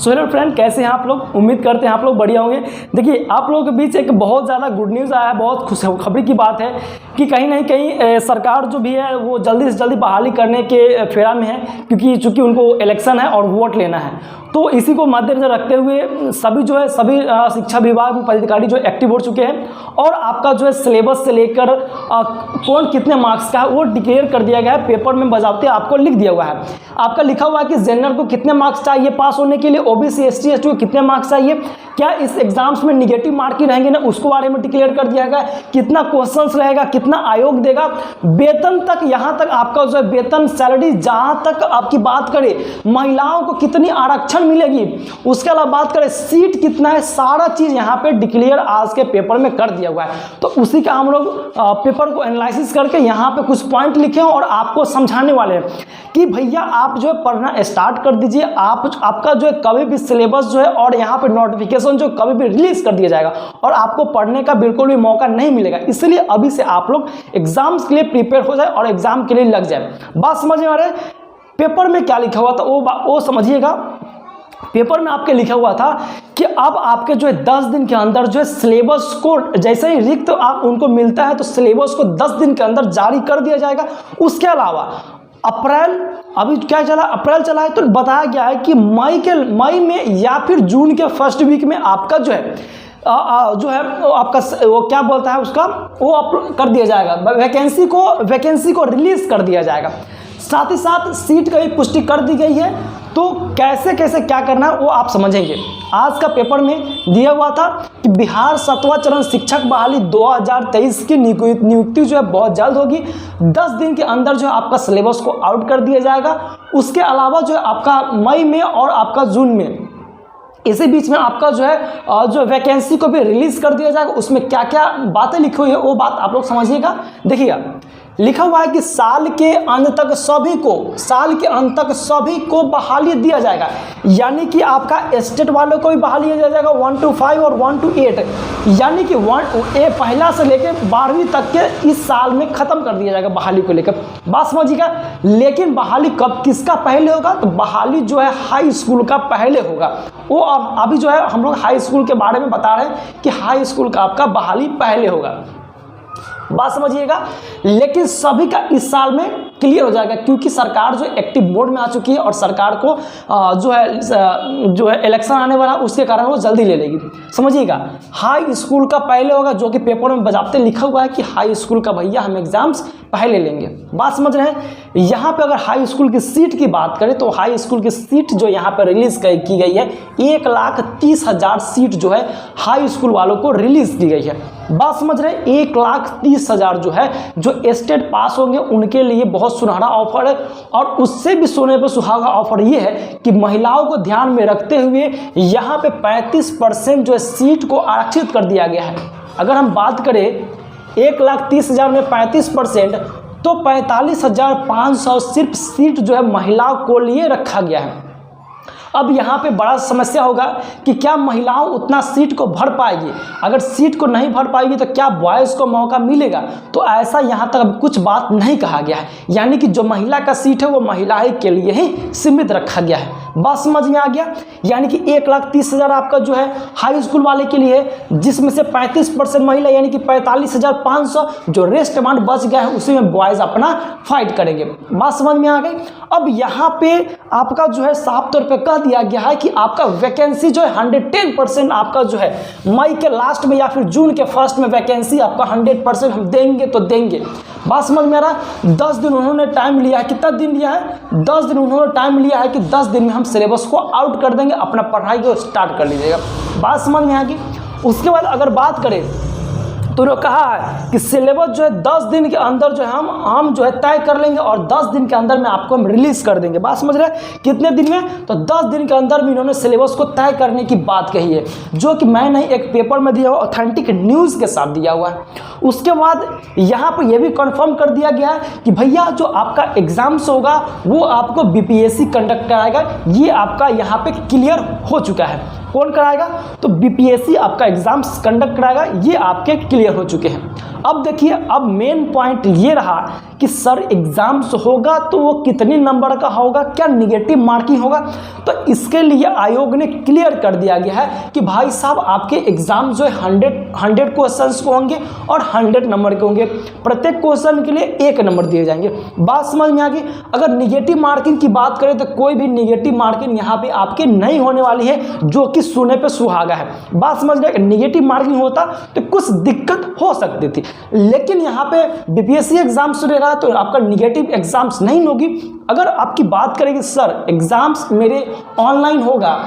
So hello friend, कैसे हैं आप लोग। उम्मीद करते हैं आप लोग बढ़िया होंगे। देखिए, आप लोगों के बीच एक बहुत ज़्यादा गुड न्यूज़ आया है। बहुत खुशखबरी की बात है कि कहीं ना कहीं सरकार जो भी है वो जल्दी से जल्दी बहाली करने के फेरा में है, क्योंकि चूँकि उनको इलेक्शन है और वोट लेना है। तो इसी को मद्देनजर रखते हुए सभी शिक्षा विभाग में पदाधिकारी जो एक्टिव हो चुके हैं और आपका जो है सिलेबस से लेकर कौन कितने मार्क्स का है वो डिक्लेयर कर दिया गया है। पेपर में बजाते आपको लिख दिया हुआ है। आपका लिखा हुआ है कि जनरल को कितने मार्क्स चाहिए पास होने के लिए, ओबीसी एसटी एसटी को कितने मार्क्स चाहिए, क्या इस एग्जाम्स में निगेटिव मार्क ही रहेंगे ना, उसको बारे में डिक्लेयर कर दिया गया। कितना क्वेश्चंस रहेगा, कितना आयोग देगा, वेतन तक, यहाँ तक आपका जो है वेतन सैलरी, जहाँ तक आपकी बात करें महिलाओं को कितनी आरक्षण मिलेगी, उसके अलावा बात करें सीट कितना है, सारा चीज यहाँ पे डिक्लेयर आज के पेपर में कर दिया हुआ है। तो उसी का हम लोग पेपर को एनालिसिस करके यहाँ पे कुछ पॉइंट लिखे हैं और आपको समझाने वाले हैं कि भैया आप जो है पढ़ना स्टार्ट कर दीजिए। आपका जो है कभी भी सिलेबस जो है और यहाँ पे नोटिफिकेशन जो कभी भी रिलीज कर दिया जाएगा और आपको पढ़ने का बिल्कुल भी मौका नहीं मिलेगा। इसलिए अभी से आप लोग एग्जाम्स के लिए प्रिपेयर हो जाए और एग्जाम के लिए लग जाए। बात समझ में आ रहा है। पेपर में क्या लिखा हुआ था वो समझिएगा। पेपर में आपके लिखा हुआ था कि अब आपके जो है 10 दिन के अंदर जो है सिलेबस को, जैसे ही रिक्त आप उनको मिलता है तो सिलेबस को 10 दिन के अंदर जारी कर दिया जाएगा। उसके अलावा अप्रैल, अभी क्या चला, अप्रैल चला है, तो बताया गया है कि मई में या फिर जून के फर्स्ट वीक में आपका जो है आपका वो क्या बोलता है उसका वो कर दिया जाएगा, वैकेंसी को रिलीज कर दिया जाएगा। साथ ही साथ सीट की पुष्टि कर दी गई है। तो कैसे कैसे क्या करना है वो आप समझेंगे। आज का पेपर में दिया हुआ था कि बिहार 7वां चरण शिक्षक बहाली 2023 की नियुक्ति जो है बहुत जल्द होगी। 10 दिन के अंदर जो है आपका सिलेबस को आउट कर दिया जाएगा। उसके अलावा जो है आपका मई में और आपका जून में, इसी बीच में आपका जो है जो वैकेंसी को भी रिलीज कर दिया जाएगा। उसमें क्या क्या बातें लिखी हुई है वो बात आप लोग समझिएगा। देखिएगा, लिखा हुआ है कि साल के अंत तक सभी को बहाली दिया जाएगा। यानी कि आपका स्टेट वालों को भी बहाली दिया जाएगा 1 to 5 और 1 to 8, यानी कि पहला से लेकर 12वीं तक के इस साल में खत्म कर दिया जाएगा बहाली को लेकर। बात समझिएगा। लेकिन बहाली कब किसका पहले होगा, तो बहाली जो है हाई स्कूल का पहले होगा। वो अभी जो है हम लोग हाई स्कूल के बारे में बता रहे हैं कि हाई स्कूल का आपका बहाली पहले होगा। बात समझिएगा। लेकिन सभी का इस साल में क्लियर हो जाएगा, क्योंकि सरकार जो एक्टिव मोड में आ चुकी है और सरकार को जो है इलेक्शन आने वाला, उसके कारण वो जल्दी ले लेगी। समझिएगा, हाई स्कूल का पहले होगा, जो कि पेपर में बजाते लिखा हुआ है कि हाई स्कूल का भैया हम एग्जाम्स पहले लेंगे। बात समझ रहे हैं। यहाँ पे अगर हाई स्कूल की सीट की बात करें तो हाई स्कूल की सीट जो यहाँ पे रिलीज की गई है 1,30,000 सीट जो है हाई स्कूल वालों को रिलीज की गई है। बात समझ रहे हैं। 1,30,000 जो है जो स्टेट पास होंगे उनके लिए बहुत सुनहरा ऑफर है। और उससे भी सोने पर सुहागा ऑफर ये है कि महिलाओं को ध्यान में रखते हुए यहाँ पे 35% जो है सीट को आरक्षित कर दिया गया है। अगर हम बात करें 1,30,000 में 35%, तो 45,500 सिर्फ सीट जो है महिलाओं को लिए रखा गया है। अब यहाँ पे बड़ा समस्या होगा कि क्या महिलाओं उतना सीट को भर पाएगी। अगर सीट को नहीं भर पाएगी तो क्या बॉयज़ को मौका मिलेगा, तो ऐसा यहाँ तक अभी कुछ बात नहीं कहा गया है। यानी कि जो महिला का सीट है वो महिला के लिए ही सीमित रखा गया है। बात समझ में आ गया। यानी कि 1,30,000 आपका जो है हाई स्कूल वाले के लिए है, जिसमें से 35% महिला, यानी कि 45,500 जो रेस्ट अमाउंट बच गया है उसी में बॉयज़ अपना फाइट करेंगे। बात समझ में आ गई। अब यहाँ पे आपका जो है साफ तौर पे कह दिया गया है कि आपका वैकेंसी जो है 110% आपका जो है मई के लास्ट में या फिर जून के फर्स्ट में वैकेंसी आपका 100% हम देंगे तो देंगे। बात समझ में आ रहा है। 10 दिन उन्होंने टाइम लिया है। कितना दिन लिया है? 10 दिन उन्होंने टाइम लिया है कि 10 दिन में हम सिलेबस को आउट कर देंगे, अपना पढ़ाई को स्टार्ट कर लीजिएगा। बात समझ में आ गई। उसके बाद अगर बात करें तो उन्होंने कहा है कि सिलेबस जो है 10 दिन के अंदर जो है हम जो है तय कर लेंगे और 10 दिन के अंदर में आपको हम रिलीज कर देंगे। बात समझ रहे हैं। कितने दिन में? तो 10 दिन के अंदर में इन्होंने सिलेबस को तय करने की बात कही है, जो कि मैं नहीं एक पेपर में दिया हुआ ऑथेंटिक न्यूज़ के साथ दिया हुआ है। उसके बाद यहाँ पर यह भी कंफर्म कर दिया गया है कि भैया जो आपका एग्जाम्स होगा वो आपको बीपीएससी कंडक्ट कराएगा। ये आपका यहाँ पे क्लियर हो चुका है। कौन कराएगा? तो बीपीएससी आपका एग्जाम्स कंडक्ट कराएगा। ये आपके क्लियर हो चुके हैं। अब देखिए, अब मेन पॉइंट ये रहा कि सर एग्जाम्स होगा तो वो कितने नंबर का होगा, क्या निगेटिव मार्किंग होगा। तो इसके लिए आयोग ने क्लियर कर दिया गया है कि भाई साहब आपके एग्जाम जो है 100 क्वेश्चंस को होंगे और 100 नंबर के होंगे, प्रत्येक क्वेश्चन के लिए 1 नंबर दिए जाएंगे। बात समझ में आ गई। अगर निगेटिव मार्किंग की बात करें तो कोई भी निगेटिव मार्किंग यहाँ पे आपके नहीं होने वाली है, जो कि सुने पे सुहागा है। बात समझ रहे, निगेटिव मार्किंग होता तो कुछ दिक्कत हो सकती थी, लेकिन यहाँ पे बीपीएससी एग्जाम्स ले रहा है तो आपका निगेटिव एग्जाम्स नहीं होगी। अगर आपकी बात करें कि सर एग्जाम्स मेरे ऑनलाइन होगा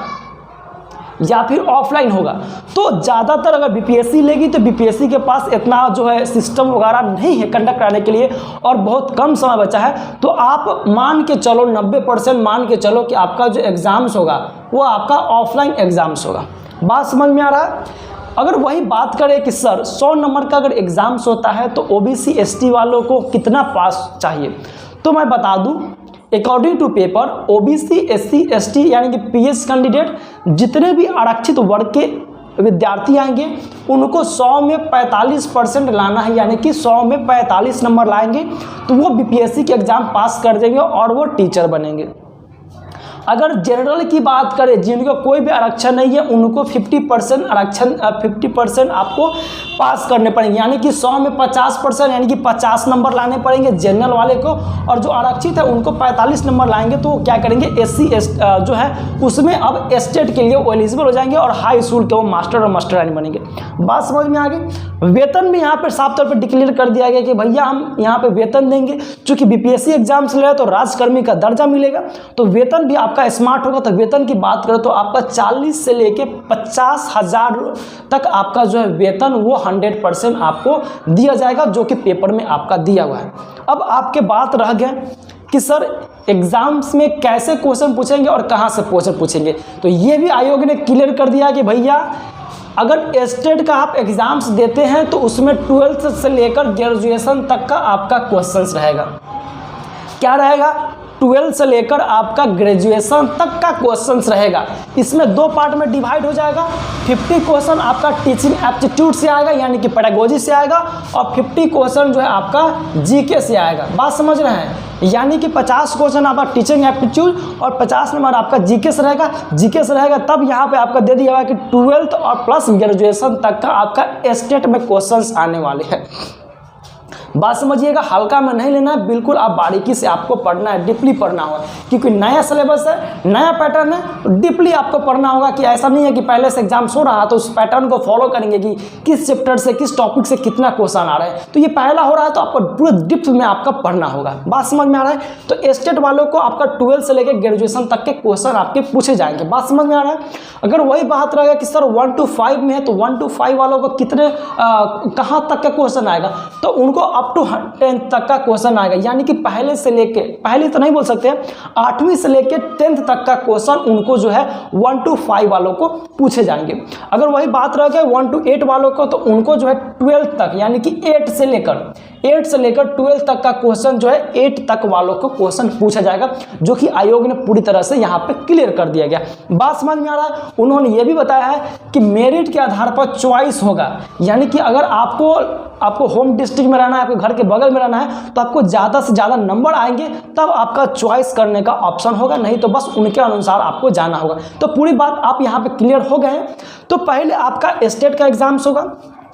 या फिर ऑफलाइन होगा, तो ज़्यादातर अगर बीपीएससी लेगी तो बीपीएससी के पास इतना जो है सिस्टम वगैरह नहीं है कंडक्ट कराने के लिए और बहुत कम समय बचा है। तो आप मान के चलो 90% मान के चलो कि आपका जो एग्ज़ाम्स होगा वो आपका ऑफलाइन एग्ज़ाम्स होगा। बात समझ में आ रहा है। अगर वही बात करें कि सर 100 नंबर का अगर एग्ज़ाम्स होता है तो ओबीसी एसटी वालों को कितना पास चाहिए, तो मैं बता दूं according to paper OBC SC ST यानी कि पीएस कैंडिडेट जितने भी आरक्षित वर्ग के विद्यार्थी आएंगे उनको 100 में 45% लाना है, यानी कि 100 में 45 नंबर लाएंगे तो वो बीपीएससी के एग्ज़ाम पास कर देंगे और वो टीचर बनेंगे। अगर जनरल की बात करें जिनको कोई भी आरक्षण नहीं है उनको 50% आरक्षण 50% आपको पास करने पड़ेंगे, यानी कि 100 में 50% यानी कि 50 नंबर लाने पड़ेंगे जनरल वाले को, और जो आरक्षित है उनको 45 नंबर लाएंगे तो क्या करेंगे एससी जो है उसमें अब स्टेट के लिए वो एलिजिबल हो जाएंगे और हाई स्कूल के वो मास्टर और मास्टरानी बनेंगे। बात समझ में आ गई। वेतन भी यहाँ पर साफ तौर पर डिक्लेयर कर दिया गया कि भैया हम यहाँ पे वेतन देंगे, चूंकि बीपीएससी एग्जाम्स ले रहे तो राजकर्मी का दर्जा मिलेगा तो वेतन भी आपका स्मार्ट होगा। तो वेतन की बात करें तो आपका 40 से लेके 50,000 तक आपका जो है वेतन वो 100% आपको दिया जाएगा, जो कि पेपर में आपका दिया हुआ है। अब आपके बात रह गए कि सर एग्जाम्स में कैसे क्वेश्चन पूछेंगे और कहाँ से क्वेश्चन पूछेंगे, तो ये भी आयोग ने क्लियर कर दिया कि भैया अगर स्टेट का आप एग्जाम्स देते हैं तो उसमें 12th से लेकर ग्रेजुएशन तक का आपका क्वेश्चंस रहेगा। क्या रहेगा? 12 से लेकर आपका ग्रेजुएशन तक का क्वेश्चंस रहेगा। इसमें 2 पार्ट में डिवाइड हो जाएगा। 50 क्वेश्चन आपका टीचिंग एप्टीट्यूड से आएगा यानी कि पेडागोजी से आएगा और 50 क्वेश्चन जो है आपका जीके से आएगा। बात समझ रहे हैं? यानी कि 50 क्वेश्चन आपका टीचिंग एप्टीट्यूड और 50 नंबर आपका जीके से रहेगा। जीके से रहेगा तब यहाँ पे आपका दे दिया हुआ कि 12th और प्लस ग्रेजुएशन तक का आपका स्टेट में क्वेश्चंस आने वाले हैं। बात समझिएगा, हल्का में नहीं लेना है, बिल्कुल आप बारीकी से आपको पढ़ना है, डीपली पढ़ना होगा, क्योंकि नया सिलेबस है, नया पैटर्न है, तो डीपली आपको पढ़ना होगा। कि ऐसा नहीं है कि पहले से एग्जाम हो रहा है तो उस पैटर्न को फॉलो करेंगे कि किस चैप्टर से किस टॉपिक से कितना क्वेश्चन आ रहा है। तो ये पहला हो रहा है तो आपको पूरे डिप्थ में आपका पढ़ना होगा। बात समझ में आ रहा है? तो स्टेट वालों को आपका 12 से लेकर ग्रेजुएशन तक के क्वेश्चन आपके पूछे जाएंगे। बात समझ में आ रहा है? अगर वही बात रहेगा कि सर 1 to 5 में है तो 1 to 5 वालों को कितने कहाँ तक का क्वेश्चन आएगा, तो उनको अप टू 10th तक का क्वेश्चन आएगा। यानी कि पहले से लेके, पहले तो नहीं बोल सकते, 8वीं से लेके 10th तक का क्वेश्चन उनको जो है 1 to 5 वालों को पूछे जाएंगे। अगर वही बात रह गई 1 to 8 वालों को तो उनको जो है 12th तक यानी कि 8 से लेकर 12 तक का क्वेश्चन जो है 8 तक वालों को क्वेश्चन पूछा जाएगा, जो कि आयोग ने पूरी तरह से यहाँ पे क्लियर कर दिया गया। बात समझ में आ रहा है? उन्होंने ये भी बताया है कि मेरिट के आधार पर चॉइस होगा, यानी कि अगर आपको होम डिस्ट्रिक्ट में रहना है, आपके घर के बगल में रहना है, तो आपको ज़्यादा से ज़्यादा नंबर आएंगे तब आपका चॉइस करने का ऑप्शन होगा, नहीं तो बस उनके अनुसार आपको जाना होगा। तो पूरी बात आप यहाँ पे क्लियर हो गए हैं। तो पहले आपका स्टेट का एग्जाम्स होगा,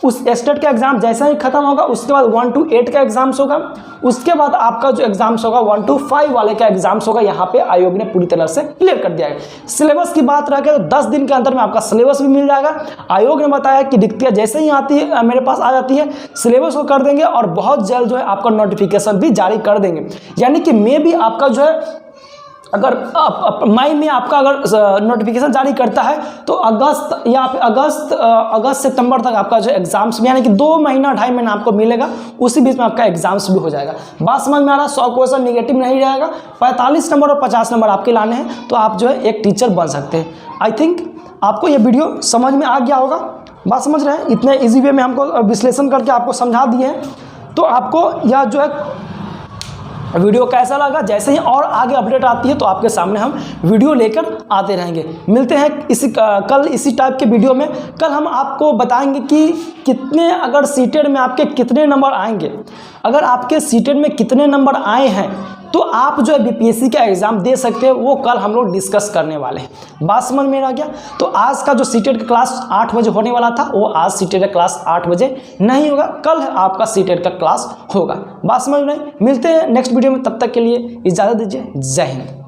उस स्टेट का एग्जाम जैसा ही खत्म होगा उसके बाद 1 to 8 का एग्जाम्स होगा, उसके बाद आपका जो एग्जाम्स होगा 1 to 5 वाले का एग्जाम्स होगा। यहाँ पे आयोग ने पूरी तरह से क्लियर कर दिया है। सिलेबस की बात रह गई तो 10 दिन के अंदर में आपका सिलेबस भी मिल जाएगा। आयोग ने बताया कि रिक्तियाँ जैसे ही आती है मेरे पास आ जाती है सिलेबस को कर देंगे और बहुत जल्द जो है आपका नोटिफिकेशन भी जारी कर देंगे। यानी कि मे भी आपका जो है अगर मई में आपका अगर नोटिफिकेशन जारी करता है तो अगस्त या फिर अगस्त सितंबर तक आपका जो एग्जाम्स भी, यानी कि 2 महीना 2.5 महीना आपको मिलेगा, उसी बीच में आपका एग्जाम्स भी हो जाएगा। बात समझ में आ रहा है? 100 क्वेश्चन निगेटिव नहीं रहेगा, 45 नंबर और 50 नंबर आपके लाने हैं तो आप जो है एक टीचर बन सकते हैं। आई थिंक आपको ये वीडियो समझ में आ गया होगा। बात समझ रहे हैं? इतने ईजी वे में हमको विश्लेषण करके आपको समझा दिए हैं, तो आपको यह जो है वीडियो कैसा लगा, जैसे ही और आगे अपडेट आती है तो आपके सामने हम वीडियो लेकर आते रहेंगे। मिलते हैं कल इसी टाइप के वीडियो में। कल हम आपको बताएंगे कि कितने अगर सीटेड में आपके कितने नंबर आएंगे। अगर आपके सीटेड में कितने नंबर आए हैं तो आप जो है बीपीएससी का एग्ज़ाम दे सकते हैं, वो कल हम लोग डिस्कस करने वाले हैं। बात समझ में आ गया? तो आज का जो सीटेड का क्लास 8 बजे होने वाला था, वो आज सीटेड का क्लास 8 बजे नहीं होगा, कल आपका सीटेड का क्लास होगा। बात समझ में? मिलते हैं नेक्स्ट वीडियो में, तब तक के लिए इजाज़त दीजिए। जय हिंद।